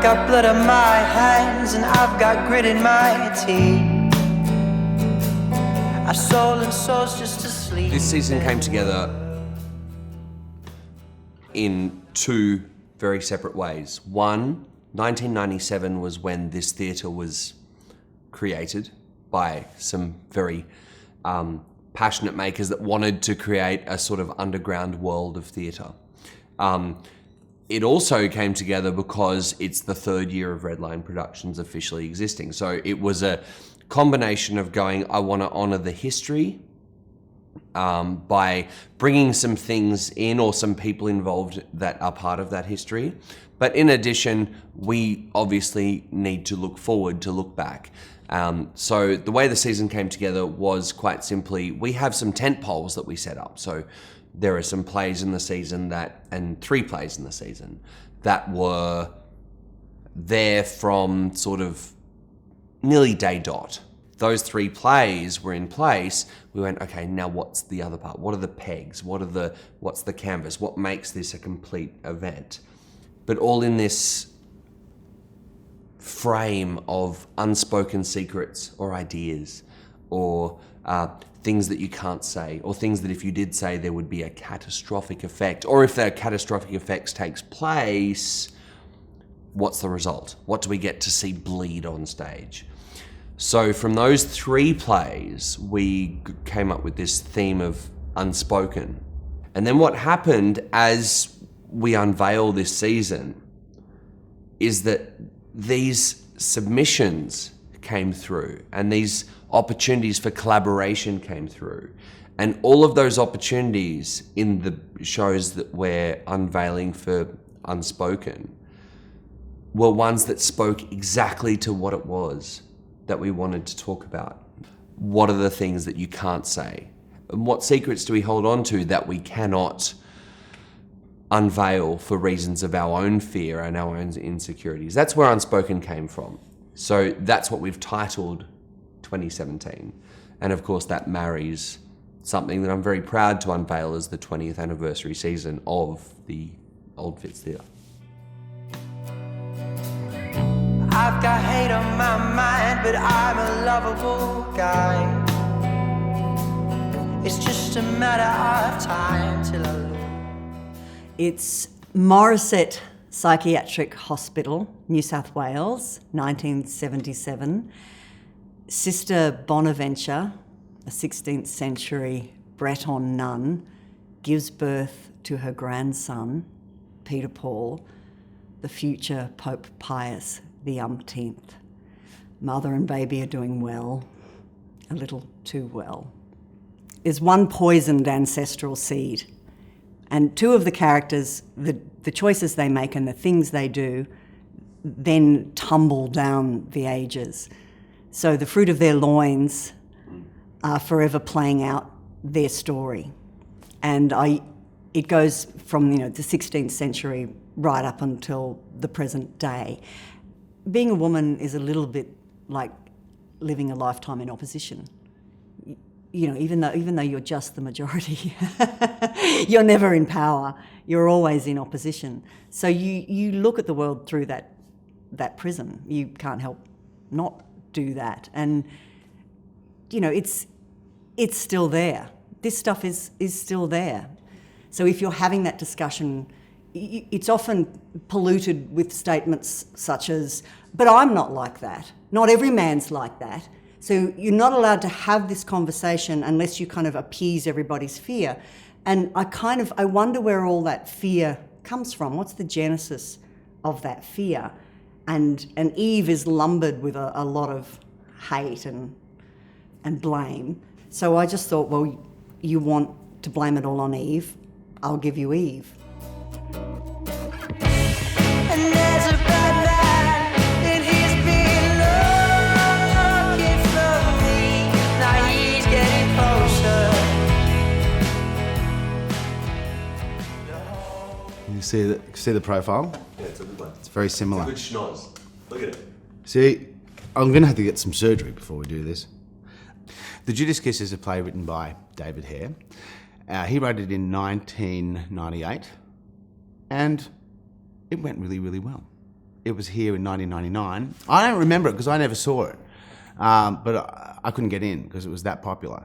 got blood on my hands and I've got grit in my teeth. Our soul and soul's just asleep. This season came together in two very separate ways. One, 1997 was when this theatre was created by some very passionate makers that wanted to create a sort of underground world of theatre. It also came together because it's the third year of Red Line Productions officially existing. So it was a combination of going, I want to honour the history by bringing some things in or some people involved that are part of that history. But in addition, we obviously need to look forward, to look back. So the way the season came together was quite simply, we have some tent poles that we set up. So there are some plays in the season and 3 plays in the season that were there from sort of nearly day dot. Those 3 plays were in place. We went, okay, now what's the other part? What are the pegs? What's the canvas? What makes this a complete event? But all in this frame of unspoken secrets or ideas or things that you can't say, or things that if you did say there would be a catastrophic effect, or if that catastrophic effect takes place, what's the result? What do we get to see bleed on stage? So from those 3 plays, we came up with this theme of Unspoken. And then what happened as we unveil this season is that these submissions came through and these opportunities for collaboration came through. And all of those opportunities in the shows that we're unveiling for Unspoken were ones that spoke exactly to what it was that we wanted to talk about. What are the things that you can't say? And what secrets do we hold on to that we cannot unveil for reasons of our own fear and our own insecurities? That's where Unspoken came from. So that's what we've titled 2017. And of course that marries something that I'm very proud to unveil as the 20th anniversary season of the Old Fitz Theatre. I've got hate on my mind, but I'm a lovable guy. It's just a matter of time till I lose. It's Morisset Psychiatric Hospital, New South Wales, 1977. Sister Bonaventure, a 16th century Breton nun, gives birth to her grandson, Peter Paul, the future Pope Pius the umpteenth. Mother and baby are doing well, a little too well. There's one poisoned ancestral seed, and 2 of the characters, the choices they make and the things they do, then tumble down the ages. So the fruit of their loins are forever playing out their story. And it goes from the 16th century right up until the present day. Being a woman is a little bit like living a lifetime in opposition. Even though you're just the majority, you're never in power. You're always in opposition. So you look at the world through that prism. You can't help not do that. And it's still there. This stuff is still there. So if you're having that discussion, it's often polluted with statements such as, but I'm not like that. Not every man's like that. So you're not allowed to have this conversation unless you kind of appease everybody's fear. And I wonder where all that fear comes from. What's the genesis of that fear? And Eve is lumbered with a lot of hate and blame. So I just thought, well, you want to blame it all on Eve? I'll give you Eve. And there's a bad man, and he's been looking for me. Now he's getting closer. You see the profile? Yeah, it's a good one. It's very similar. Good schnoz. Look at it. See, I'm going to have to get some surgery before we do this. The Judas Kiss is a play written by David Hare. He wrote it in 1998, and it went really, really well. it was here in 1999. I don't remember it because I never saw it, but I couldn't get in because it was that popular.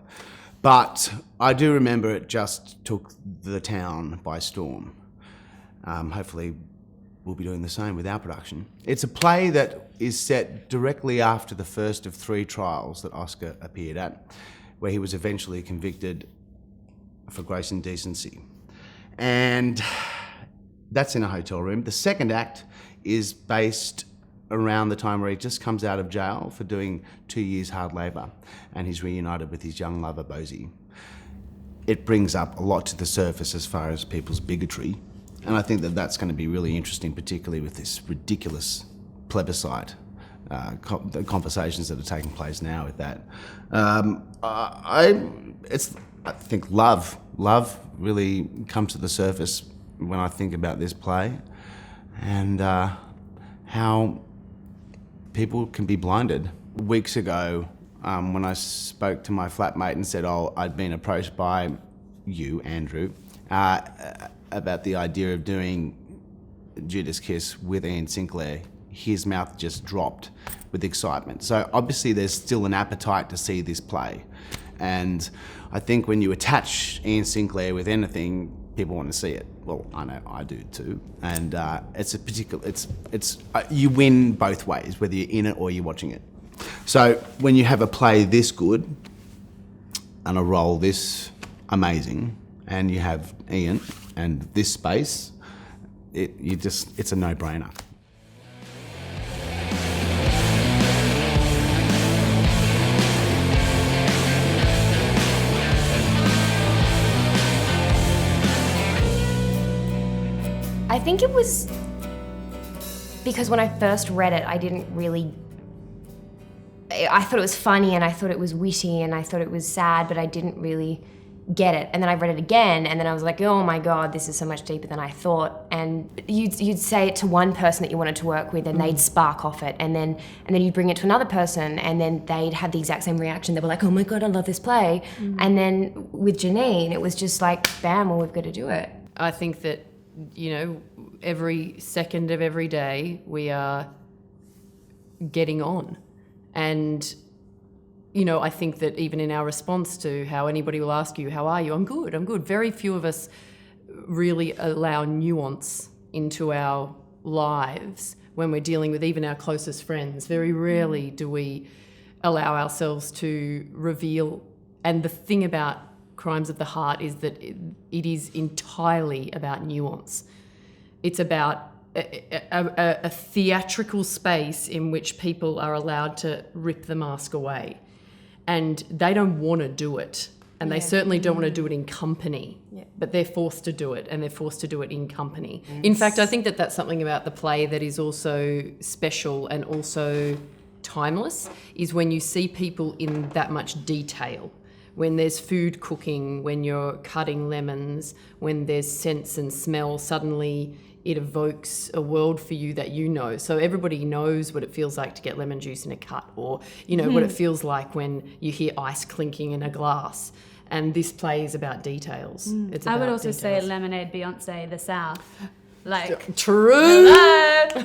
But I do remember it just took the town by storm. Hopefully we'll be doing the same with our production. It's a play that is set directly after the first of 3 trials that Oscar appeared at, where he was eventually convicted for gross indecency. And that's in a hotel room. The second act is based around the time where he just comes out of jail for doing 2 years hard labour, and he's reunited with his young lover, Bosie. It brings up a lot to the surface as far as people's bigotry, and I think that that's going to be really interesting, particularly with this ridiculous plebiscite, the conversations that are taking place now with that. I think love really comes to the surface when I think about this play, and how people can be blinded. Weeks ago, when I spoke to my flatmate and said, I'd been approached by you, Andrew, about the idea of doing Judas Kiss with Ian Sinclair, his mouth just dropped with excitement. So obviously there's still an appetite to see this play. And I think when you attach Ian Sinclair with anything, people want to see it. Well, I know I do too. And you win both ways, whether you're in it or you're watching it. So when you have a play this good and a role this amazing, and you have Ian and this space, it's a no-brainer. I think it was because when I first read it, I thought it was funny and I thought it was witty and I thought it was sad, but I didn't really get it. And then I read it again and then I was like, oh my God, this is so much deeper than I thought. And you'd say it to one person that you wanted to work with and they'd spark off it. And then you'd bring it to another person and then they'd have the exact same reaction. They were like, oh my God, I love this play. And then with Janine, it was just like, bam, well, we've got to do it. I think that, every second of every day we are getting on. And, I think that even in our response to how anybody will ask you, how are you? I'm good. Very few of us really allow nuance into our lives when we're dealing with even our closest friends. Very rarely do we allow ourselves to reveal. And the thing about Crimes of the Heart is that it is entirely about nuance. It's about a theatrical space in which people are allowed to rip the mask away. And they don't want to do it. And they certainly don't want to do it in company. Yeah. But they're forced to do it, and they're forced to do it in company. Yes. In fact, I think that that's something about the play that is also special and also timeless, is when you see people in that much detail. When there's food cooking, when you're cutting lemons, when there's sense and smell, suddenly it evokes a world for you that you know. So everybody knows what it feels like to get lemon juice in a cut, or, what it feels like when you hear ice clinking in a glass. And this play is about details. It's about I would also details. say Lemonade, Beyonce, The South. Like, true.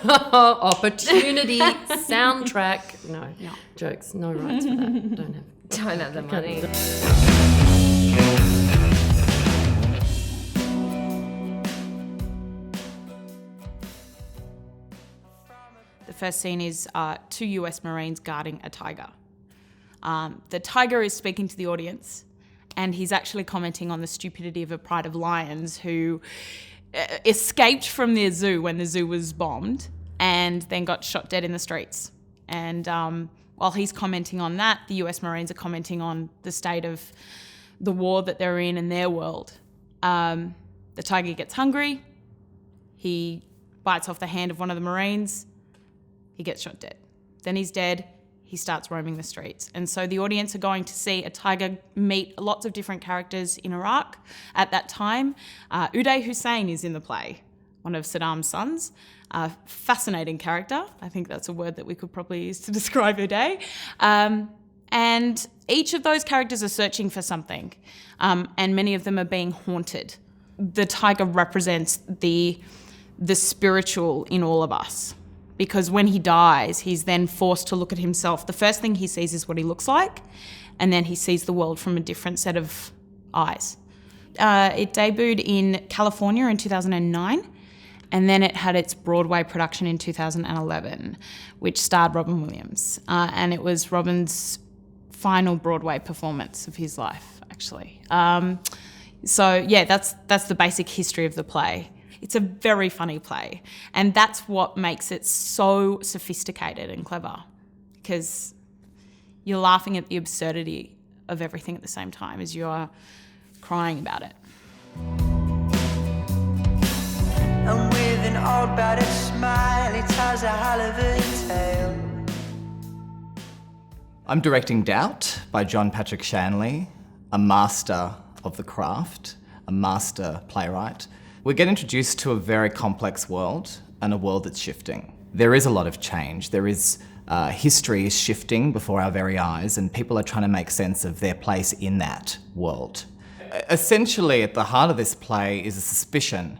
Opportunity, soundtrack. No, jokes, no rights for that. Don't have the money. The first scene is 2 US Marines guarding a tiger. The tiger is speaking to the audience, and he's actually commenting on the stupidity of a pride of lions who escaped from their zoo when the zoo was bombed and then got shot dead in the streets. And while he's commenting on that, the US Marines are commenting on the state of the war that they're in their world. The tiger gets hungry. He bites off the hand of one of the Marines. He gets shot dead. Then he's dead. He starts roaming the streets. And so the audience are going to see a tiger meet lots of different characters in Iraq at that time. Uday Hussein is in the play, one of Saddam's sons. Fascinating character. I think that's a word that we could probably use to describe Uday. And each of those characters are searching for something, and many of them are being haunted. The tiger represents the spiritual in all of us. because when he dies, he's then forced to look at himself. The first thing he sees is what he looks like, and then he sees the world from a different set of eyes. It debuted in California in 2009, and then it had its Broadway production in 2011, which starred Robin Williams. And it was Robin's final Broadway performance of his life, actually. So yeah, that's the basic history of the play. It's a very funny play, and that's what makes it so sophisticated and clever, because you're laughing at the absurdity of everything at the same time as you're crying about it. And with an old battered smile, it tells a hell of a tale. I'm directing Doubt by John Patrick Shanley, a master of the craft, a master playwright. We get introduced to a very complex world, and a world that's shifting. There is a lot of change. There is history is shifting before our very eyes, and people are trying to make sense of their place in that world. Essentially, at the heart of this play is a suspicion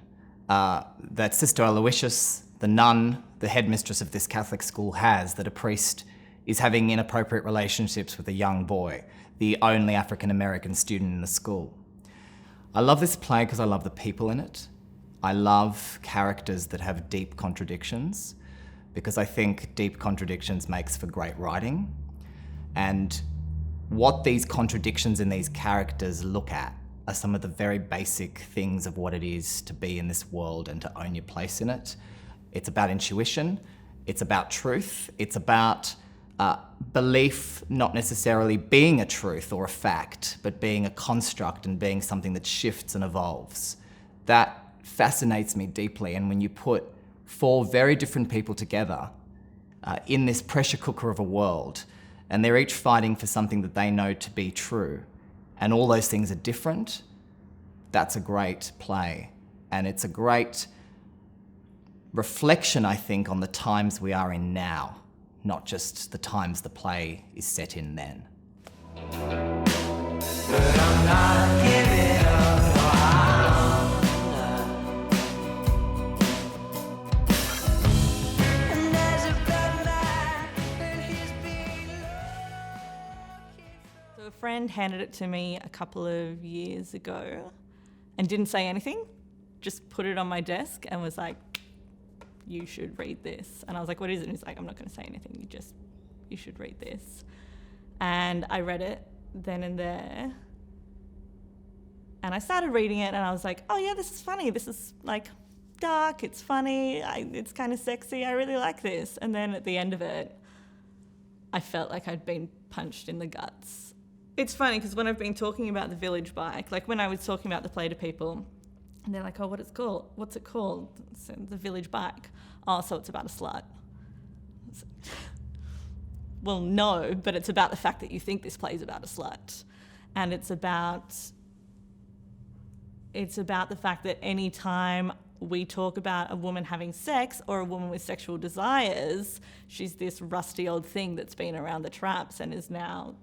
that Sister Aloysius, the nun, the headmistress of this Catholic school, has that a priest is having inappropriate relationships with a young boy, the only African-American student in the school. I love this play because I love the people in it. I love characters that have deep contradictions, because I think deep contradictions makes for great writing. And what these contradictions in these characters look at are some of the very basic things of what it is to be in this world and to own your place in it. It's about intuition, it's about truth, it's about belief not necessarily being a truth or a fact, but being a construct and being something that shifts and evolves. That fascinates me deeply, and when you put four very different people together in this pressure cooker of a world, and they're each fighting for something that they know to be true, and all those things are different, that's a great play. And it's a great reflection, I think, on the times we are in now, not just the times the play is set in then. But I'm not giving up. And there's a bad man, and he's been looking for. So a friend handed it to me a couple of years ago and didn't say anything, just put it on my desk and was like, you should read this. And I was like, what is it? And he's like, I'm not going to say anything. You should read this. And I read it then and there. And I started reading it and I was like, oh yeah, this is funny. This is like dark, it's funny, it's kind of sexy. I really like this. And then at the end of it, I felt like I'd been punched in the guts. It's funny because when I've been talking about the village bike, like when I was talking about the play to people, and they're like, oh, what's it called? It's the village bike. Oh, so it's about a slut. Well, no, but it's about the fact that you think this play is about a slut. And it's about the fact that any time we talk about a woman having sex or a woman with sexual desires, she's this rusty old thing that's been around the traps and is now,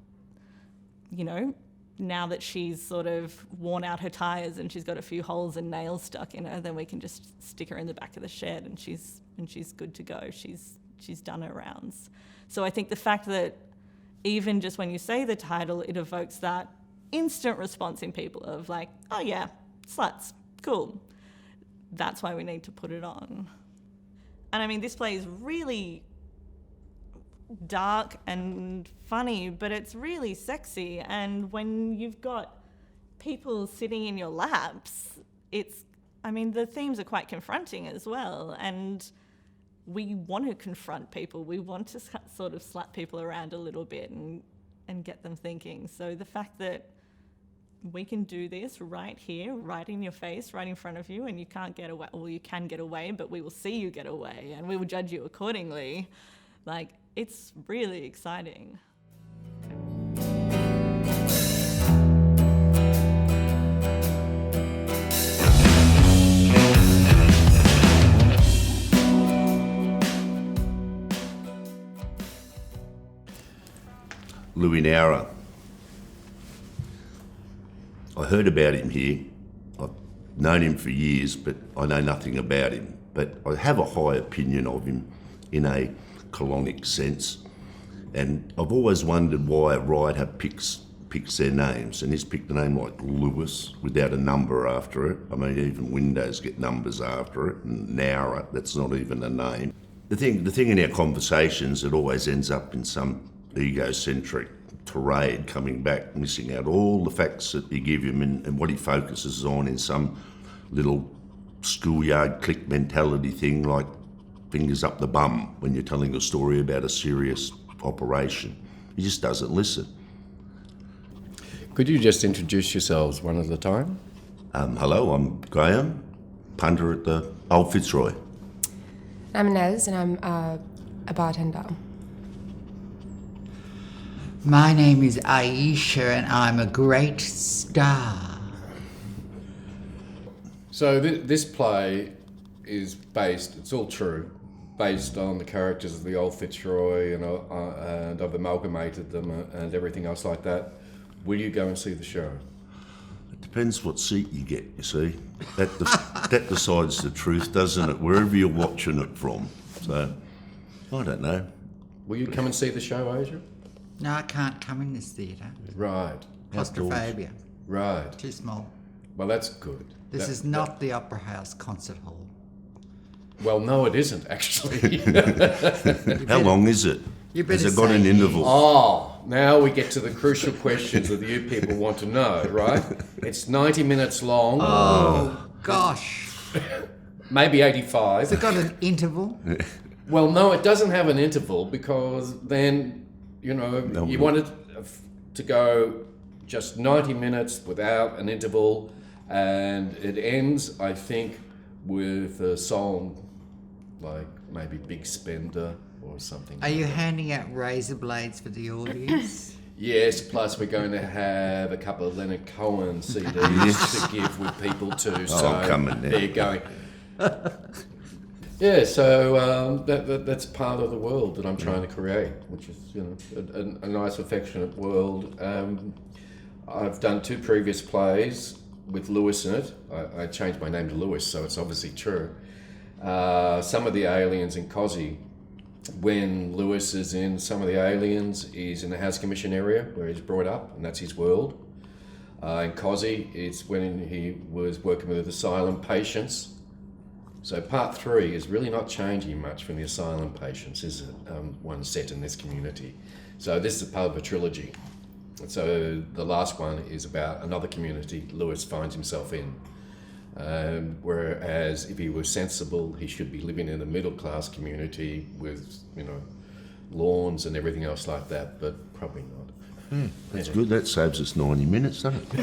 now that she's sort of worn out her tyres and she's got a few holes and nails stuck in her, then we can just stick her in the back of the shed and she's good to go. She's done her rounds. So I think the fact that even just when you say the title, it evokes that instant response in people of like, oh yeah, sluts, cool. That's why we need to put it on. And I mean, this play is really dark and funny, but it's really sexy. And when you've got people sitting in your laps, the themes are quite confronting as well. And we want to confront people. We want to sort of slap people around a little bit and get them thinking. So the fact that we can do this right here, right in your face, right in front of you, and you can't get away. Well, you can get away, but we will see you get away and we will judge you accordingly. Like, it's really exciting. Louis Nowra. I heard about him here. I've known him for years, but I know nothing about him. But I have a high opinion of him. in a colonic sense. And I've always wondered why a writer picks their names, and he's picked a name like Lewis without a number after it. I mean, even Windows get numbers after it, and Nowra, that's not even a name. The thing in our conversations, it always ends up in some egocentric tirade coming back, missing out all the facts that you give him and what he focuses on in some little schoolyard click mentality thing like fingers up the bum when you're telling a story about a serious operation. He just doesn't listen. Could you just introduce yourselves one at a time? Hello, I'm Graham, punter at the Old Fitz. I'm Inez, and I'm a bartender. My name is Aisha, and I'm a great star. So this play is based, it's all true, based on the characters of the Old Fitzroy, and I've amalgamated them and everything else like that. Will you go and see the show? It depends what seat you get, you see. That decides the truth, doesn't it? Wherever you're watching it from. So, I don't know. Will you come and see the show, Asia? No, I can't come in this theatre. Right. Claustrophobia. Right. Too small. Well, that's good. This is not the Opera House concert hall. Well, no, it isn't, actually. How long is it? Has it got an interval? Oh, now we get to the crucial questions that you people want to know, right? It's 90 minutes long. Oh, gosh. Maybe 85. Has it got an interval? Well, no, it doesn't have an interval because then, you want it to go just 90 minutes without an interval, and it ends, I think, with a song like maybe Big Spender or something. Are you handing out razor blades for the audience? Yes, plus we're going to have a couple of Leonard Cohen CDs to give with people too. So come in there. There you go. Yeah, so that's part of the world that I'm trying to create, which is a nice, affectionate world. I've done 2 previous plays with Lewis in it. I changed my name to Lewis, so it's obviously true. Some of the aliens in Cozzy, when Lewis is in Some of the Aliens, he's in the House Commission area where he's brought up, and that's his world. In Cozzy, it's when he was working with asylum patients. So part 3 is really not changing much from the asylum patients, is it? One set in this community. So this is part of a trilogy. So the last one is about another community Lewis finds himself in. Whereas if he was sensible, he should be living in a middle class community with, lawns and everything else like that, but probably not. That's good. That saves us 90 minutes, doesn't it?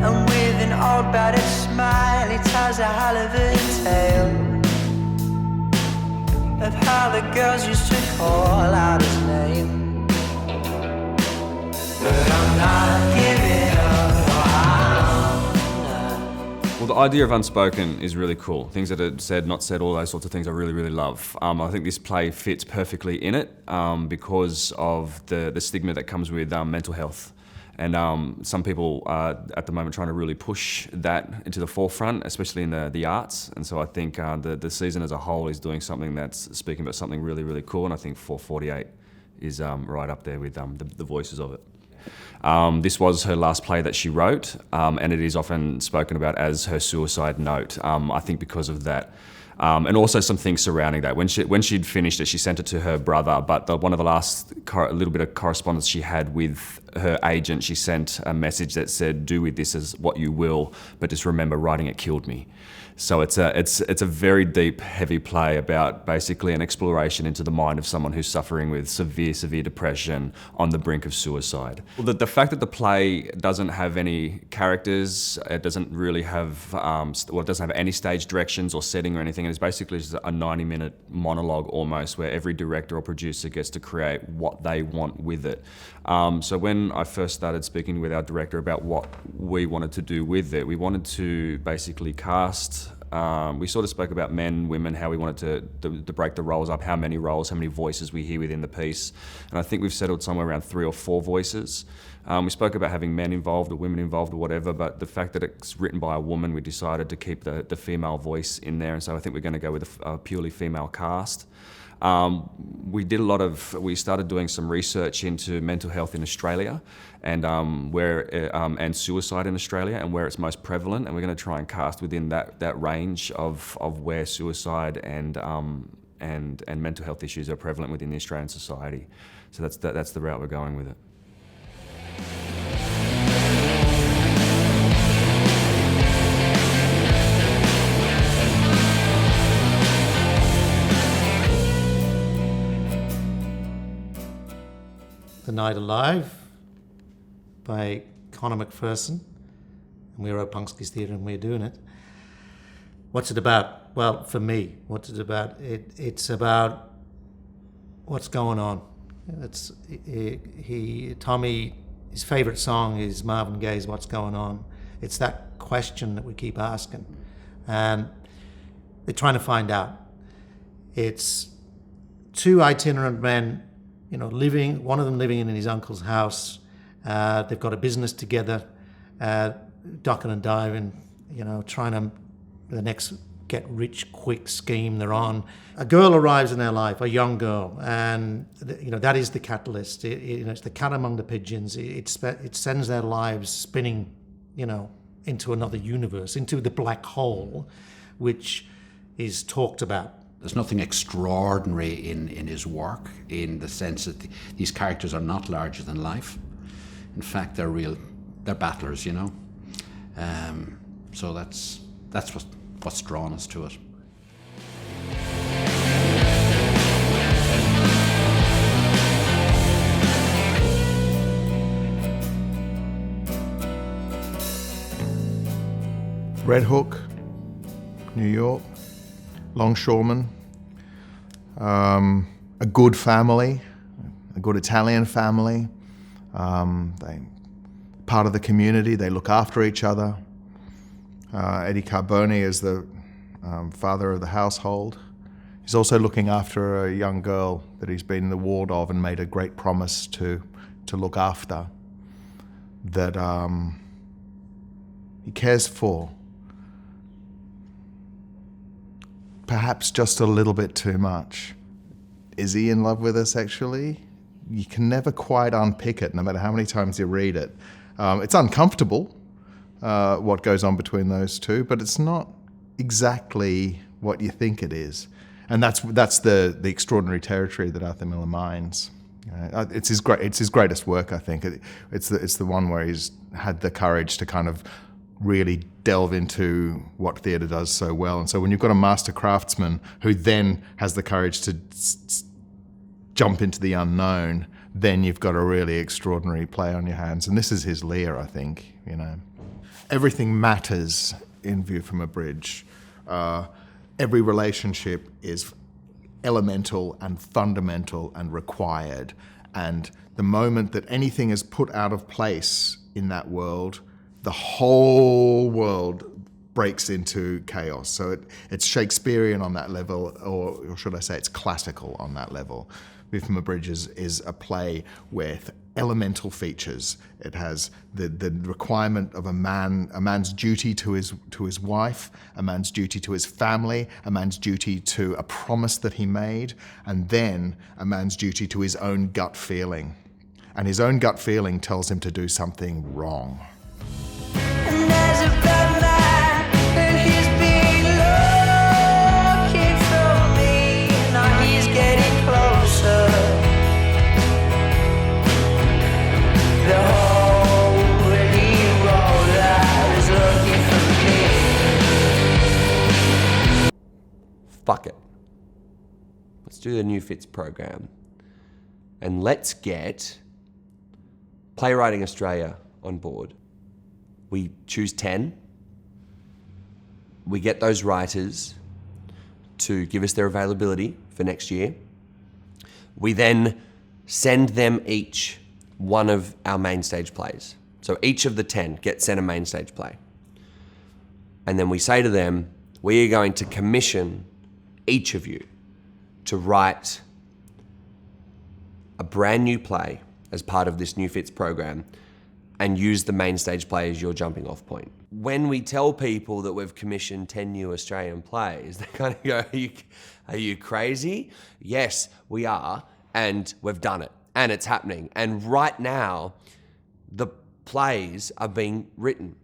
And with an old battered smile, he tells a hell of a tale of how the girls used to call out his name. But I'm not giving up. Well, the idea of Unspoken is really cool. Things that are said, not said, all those sorts of things I really, really love. I think this play fits perfectly in it because of the stigma that comes with mental health. And some people are at the moment trying to really push that into the forefront, especially in the arts. And so I think the season as a whole is doing something that's speaking about something really, really cool. And I think 448 is right up there with the voices of it. This was her last play that she wrote, and it is often spoken about as her suicide note, I think because of that. And also some things surrounding that. When she'd finished it, she sent it to her brother, but one of the last little bit of correspondence she had with her agent, she sent a message that said, "Do with this as what you will, but just remember, writing it killed me." So it's a very deep, heavy play about basically an exploration into the mind of someone who's suffering with severe, severe depression on the brink of suicide. Well, the fact that the play doesn't have any characters, it doesn't really have, it doesn't have any stage directions or setting or anything. It's basically just a 90-minute monologue almost, where every director or producer gets to create what they want with it. So when I first started speaking with our director about what we wanted to do with it, we wanted to basically cast we sort of spoke about men, women, how we wanted to break the roles up, how many roles, how many voices we hear within the piece. And I think we've settled somewhere around 3 or 4 voices. We spoke about having men involved or women involved or whatever, but the fact that it's written by a woman, we decided to keep the female voice in there. And so I think we're going to go with a purely female cast. We started doing some research into mental health in Australia and and suicide in Australia and where it's most prevalent, and we're going to try and cast within that range of where suicide and mental health issues are prevalent within the Australian society. So that's the route we're going with it. The Night Alive by Conor McPherson, and we're at Punksky's Theatre and we're doing it. What's it about? Well, for me, what's it about? It's about what's going on. Tommy, his favourite song is Marvin Gaye's What's Going On. It's that question that we keep asking, and they're trying to find out. It's 2 itinerant men, one of them living in his uncle's house. They've got a business together, ducking and diving, trying to, the next get rich quick scheme they're on. A girl arrives in their life, a young girl, and that is the catalyst. It's the cat among the pigeons. It sends their lives spinning, into another universe, into the black hole, which is talked about. There's nothing extraordinary in his work, in the sense that these characters are not larger than life. In fact, they're battlers, So that's what's drawn us to it. Red Hook, New York. Longshoremen, a good family, a good Italian family. They part of the community. They look after each other. Eddie Carboni is the father of the household. He's also looking after a young girl that he's been in the ward of and made a great promise to look after, that he cares for. Perhaps just a little bit too much. Is he in love with her sexually? You can never quite unpick it, no matter how many times you read it. It's uncomfortable, what goes on between those two, but it's not exactly what you think it is. And that's the extraordinary territory that Arthur Miller mines. It's his greatest work, I think. It's the one where he's had the courage to kind of really delve into what theatre does so well. And so when you've got a master craftsman who then has the courage to jump into the unknown, then you've got a really extraordinary play on your hands. And this is his Lear, I think, Everything matters in View from a Bridge. Every relationship is elemental and fundamental and required. And the moment that anything is put out of place in that world, the whole world breaks into chaos. So it's Shakespearean on that level, or should I say it's classical on that level. View from a Bridge is a play with elemental features. It has the requirement of a man's duty to his wife, a man's duty to his family, a man's duty to a promise that he made, and then a man's duty to his own gut feeling. And his own gut feeling tells him to do something wrong. And there's a bad man, and he's been looking for me. Now he's getting closer. The holy roller is looking for me. Fuck it. Let's do the New Fitz program. And let's get Playwriting Australia on board. We choose 10. We get those writers to give us their availability for next year. We then send them each one of our main stage plays. So each of the 10 gets sent a main stage play. And then we say to them, we are going to commission each of you to write a brand new play as part of this New Fitz program and use the main stage play as your jumping off point. When we tell people that we've commissioned 10 new Australian plays, they kind of go, are you crazy? Yes, we are, and we've done it, and it's happening. And right now, the plays are being written.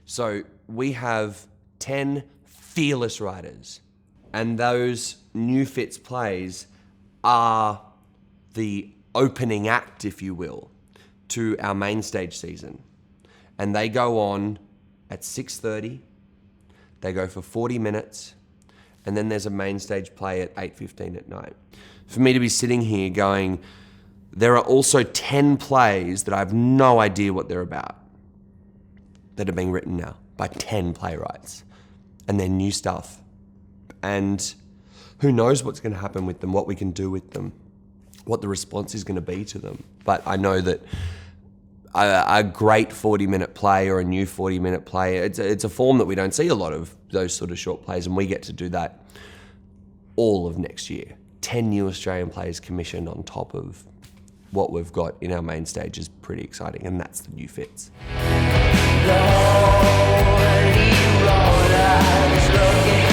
So we have 10 fearless writers, and those New Fitz plays are the opening act, if you will, to our main stage season. And they go on at 6:30, they go for 40 minutes, and then there's a main stage play at 8:15 at night. For me to be sitting here going, there are also 10 plays that I have no idea what they're about that are being written now by 10 playwrights, and they're new stuff. And who knows what's going to happen with them, what we can do with them, what the response is going to be to them. But I know that a great 40-minute play or a new 40-minute play, it's a form that we don't see a lot of, those sort of short plays, and we get to do that all of next year. 10 new Australian plays commissioned on top of what we've got in our main stage is pretty exciting, and that's the New Fitz. The holy roller is looking